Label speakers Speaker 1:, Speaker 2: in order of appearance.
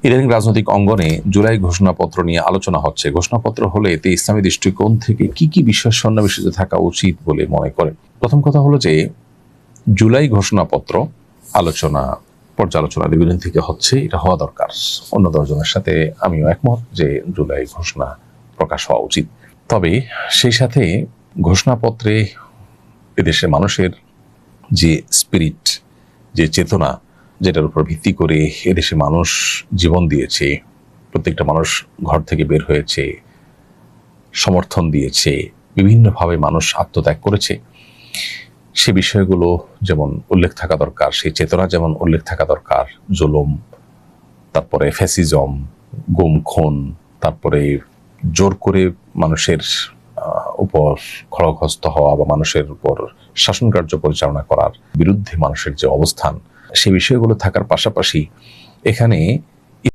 Speaker 1: ইদানিং রাজনৈতিক অঙ্গনে জুলাই ঘোষণাপত্র নিয়ে আলোচনা হচ্ছে। ঘোষণাপত্র হলে এতে ইসলামী দৃষ্টিকোণ থেকে কি কি বিষয় সন্নিবেশিত থাকা উচিত বলে মনে করেন? প্রথম কথা হলো যে জুলাই ঘোষণাপত্র আলোচনা পর্যালোচনা দীর্ঘদিন থেকে হচ্ছে, এটা হওয়া দরকার। অন্য 10 জনের সাথে আমিও একমত যে জুলাই ঘোষণা প্রকাশ হওয়া উচিত। তবে সেই সাথে ঘোষণাপত্রে এদেশের মানুষের যে স্পিরিট, যে চেতনা, যেটার উপর ভিত্তি করে এদেশে মানুষ জীবন দিয়েছে, প্রত্যেকটা মানুষ ঘর থেকে বের হয়েছে, সমর্থন দিয়েছে, বিভিন্নভাবে মানুষ আত্মত্যাগ করেছে, সে বিষয়গুলো যেমন উল্লেখ থাকা দরকার, সেই চেতনা যেমন উল্লেখ থাকা দরকার। জুলুম, তারপরে ফ্যাসিজম, গুম খুন, তারপরে জোর করে মানুষের উপর খড়গহস্ত হওয়া বা মানুষের উপর শাসন কার্য পরিচালনা করার বিরুদ্ধে মানুষের যে অবস্থান, সে বিষয়গুলো থাকার পাশাপাশি এখানে